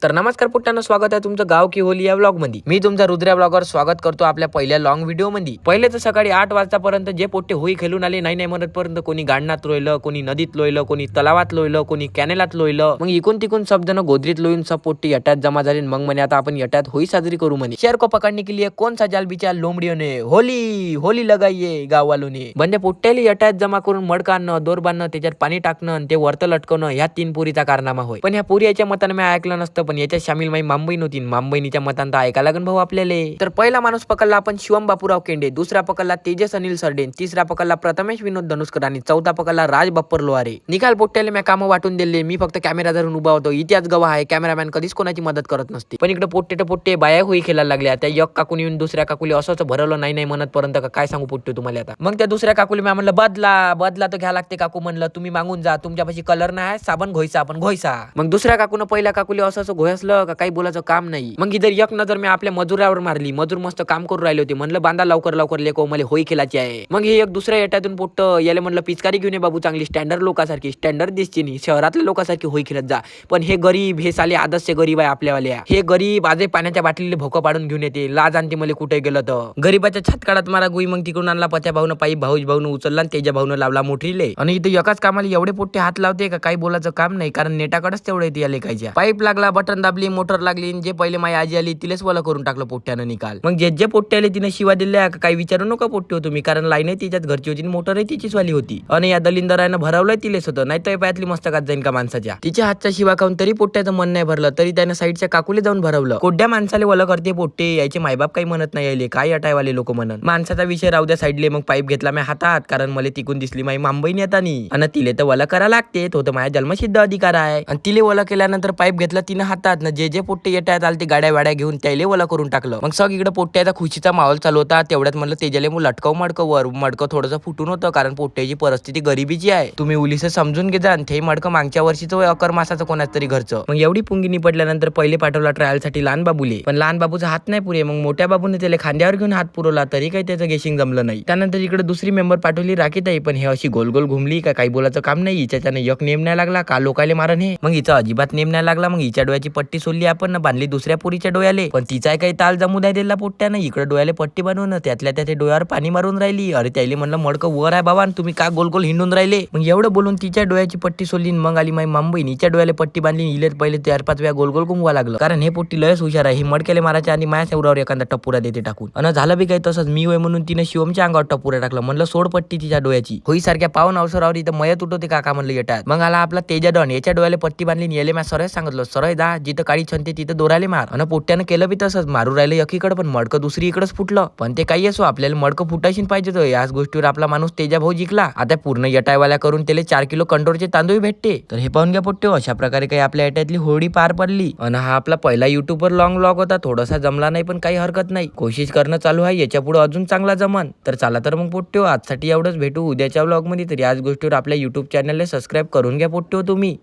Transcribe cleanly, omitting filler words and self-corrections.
तर नमस्कार पुट्टांनो, स्वागत आहे तुमचं गाव की होली या व्लॉग मध्ये। मी तुमचा रुद्र्या ब्लॉगर स्वागत करतो आपल्या पहिल्या लॉंग व्हिडिओ मध्ये। पहिले तर सकाळी 8 वाजतापर्यंत जे पोट्टे होई खेळून आले नाही म्हणत पर्यंत कोणी गांडणात लोयलं, कोणी नदीत लोयलं, कोणी तलावात लोयलं, कोणी कॅनेलात लोयलं। मग इकून तिकून सब जण गोदरीत लोईन सब पोट्टे यट्यात जमा झाले। मग म्हणे आता आपण यट्यात होई साजरी करू म्हणे। शेर को पकडने के लिए कौन सा जाल बिछा लोमड़ियों ने, होली होली लगाइए गाव वालों ने। म्हणजे पोट्ट्याला यट्यात जमा करून मडका आणणं, दोर बांधणं, त्याच्यात पाणी टाकणं, ते वरत लटकवणं, ह्या 3 पुरीचा कारनामा होय। पण ह्या पुरीच्या मताने मी ऐकलं नसतं, पण याच्या शामिल माई मांबई नव्हती। मांबईनीच्या मतांत ऐका लागन भाऊ आपल्याला। तर पहिला माणूस पकडला आपण शिवम बापूराव केंडे, दुसरा पकडला तेजस अनिल सरडेन, तिसरा पकडला प्रथमेश विनोद धनुष्कर आणि चौथा पकडला राज बप्पर लोहारे। निकाल पोट्ट्याला मी कामं वाटून दिले, मी फक्त कॅमेरा धरून उभा होतो। इतिहास गवाह आहे, कॅमेरामॅन कधीच कोणाची मदत करत नसते। पण इकडे पोट्टे बाया होई खेळायला लागल्या। त्या एक काकून येऊन दुसऱ्या काकूली असंच भरवलं नाही म्हणत पर्यंत काय सांगू पोट्टे तुम्हाला आता। मग त्या दुसऱ्या काकूली मी म्हणलं बदला तर घ्या लागते काकू, म्हणलं तुम्ही मागून जा, तुमच्यापाशी कलर नाही साबण घोयचा आपण घोयचा। मग दुसऱ्या काकून पहिल्या काकूली असं घोयसलं का काही बोलायचं काम नाही। मग इधर एक नजर मी आपल्या मजुरावर मारली। मजूर मस्त काम करू राहिले होते, म्हणलं बांधा लवकर लेको मला होई खेळायची आहे। मग हे एक दुसऱ्या येट्यातून पोट्ट याले म्हणलं पिचकारी घेऊन ये बाबू, चांगली स्टँडर्ड लोकांसारखी, स्टँडर्ड दिसची नाही, शहरातल्या लोकांसारखी होई खेळत जा। पण हे गरीब, हे साले आदर्श गरीब आहे आपल्यावाल्या। हे गरीब आजे पाण्याच्या बाटलीले भोकं पाडून घेऊन येते, लाज आणते मला कुठे गेलं तर। गरीबाच्या छातकाडात मारा गुई। मग तिकडून आणला पत्या भाऊन पाईप, भाऊन उचलला आणि त्याच्या भाऊन लावला मोठरीले। आणि इथे एकाच कामाला एवढे पोट्टे हात लावते का काही बोलायचं काम नाही, कारण नेटाकडेच तेवढे येते या लेखायच्या। पाईप लागला, बटन दाबली, मोटर लागली, जे पहिले माई आजी आली तिलेच वला करून टाकलं पोट्ट्यानं निकाल। मग जे पोट्टे आले तिने शिवा दिल्या का काही विचारू नका पोट्टे हो तुम्ही, कारण लाईन तिच्यात घरची होती, मोटर तिचीच वाली होती। आणि या दलिंदरानं भरवलंय तिलेच होतं, नाही तर पायातली मस्तकात जाईन का माणसाच्या। तिच्या हातचा शिवा खाऊन तरी पोट्ट्याचं मन नाही भरलं, तरी त्यानं साईडच्या काकुले जाऊन भरवलं। कोड्या माणसाले वला करते पोट्टे, यायचे मायबाप काही म्हणत नाही यायले, काय अटायवाले लोक म्हणत। माणसाचा विषय राहू द्या साईडले। मग पाईप घेतला मी हातात, कारण मला तिकून दिसली माई मांबईन येतानी, आणि तिले तर वला करा लागते, तो तर माझ्या जन्मसिद्ध अधिकार आहे। आणि तिले वला केल्यानंतर पाईप घेतला तिनं हातात, न जे पोट्टे येतात आले ते गाड्या वाड्या घेऊन त्याले वला करून टाकलं। मग सग इकडे पोट्ट्याचा खुशीचा माहोल चालू होता। तेवढ्यात म्हणलं तेजाले मग लटकव मडकं थोडंसं फुटून होतं, कारण पोट्ट्याची परिस्थिती गरिबीची आहे, तुम्ही उलीस समजून घे जा। ते मडकं मागच्या वर्षीचं वय अकर मासाचं कोणाच तरी घरचं। मग एवढी पुंगी निपटल्यानंतर पहिले पाठवला ट्रायल साठी लहान बाबूले, पण लहान बाबूचा हात नाही पुरे। मग मोठ्या बाबूने त्याला खांद्यावर घेऊन हात पुरवला, तरी काही त्याचं गेशिंग जमलं नाही। त्यानंतर इकडे दुसरी मेंबर पाठवली राखीताई, पण हे अशी गोल घुमली का काही बोलायचं काम नाही। हिच्याने एक नेम नाही लागला का लोकायले मारण हे, मग हिचा अजिबात नेम नाही लागला। मग हिच्या डोळ्याची पट्टी सोडली आपण, बांधली दुसऱ्या पुरीच्या डोळ्याले, पण तिचा काही ताल जमू द्या दिला पोट्ट्यानं। इकडे डोळ्याले पट्टी बनवून त्यातल्या त्या डोळ्यावर पाणी मारून राहिली। अरे त्याला म्हणलं मडकं वर आहे बाबा, तुम्ही का गोल हिंडून राहिले। मग एवढं बोलून तिच्या डोळ्याची पट्टी सोडली। मग आली माई मांबई, हिच्या डोळ्याला पट्टी बांधली। हिले पहिले 4-5 वेळा गोल घुमवा लागलं, कारण हे पोट्टी लयच हुशार आहे। ही मडक्याले मारायच्या आणि माया सेवरावर एखादा टपुरा देते टाकून। आणि झालं बी काही तसंच, मी होय म्हणून तिने शिवमच्या अंगावर टपुरा टाकलं। म्हणलं सोड पट्टी तिच्या डोळ्याची, होई सारख्या पावन अवसरावर इथं मयत उठवते काका म्हणलं येतात। मग आला आपला तेजा डॉन, याच्या डोळ्याला पट्टी बांधली। याले मी सरळ सांगितलं, सरळ जा, जिथं काळी छनते तिथं दोराले मार। आणि पोट्ट्यानं केलं बी तसंच, मारू राहिलं एकीकडे, पण मडकं दुसरी इकडेच फुटलं। पण ते काही असो, आपल्याला मडकं फुटायशी पाहिजे तर याच गोष्टीवर आपला माणूस तेजा भाऊ जिंकला। आता पूर्ण यटायवाल्या करून त्याला 4 किलो कंट्रोलचे तांदूळ भेटते। तर हे पाहून घ्या पोट्टे, अशा प्रकारे काही आपल्या यट्यातली होळी पार पडली। आणि हा आपला पहिला युट्यूबवर लॉंग व्लॉग होता, थोडासा जमला नाही पण काही हरकत नाही, कोशिश करणं चालू आहे, याच्या पुढे अजून चांगला जमन। तर चला तर मग पोट्टे आजसाठी एवढंच, भेटू उद्याच्या व्लॉग मध्ये। तर याच गोष्टीवर आपल्या युट्यूब चॅनलला सबस्क्राईब करून घ्या पोट्टे तुम्ही।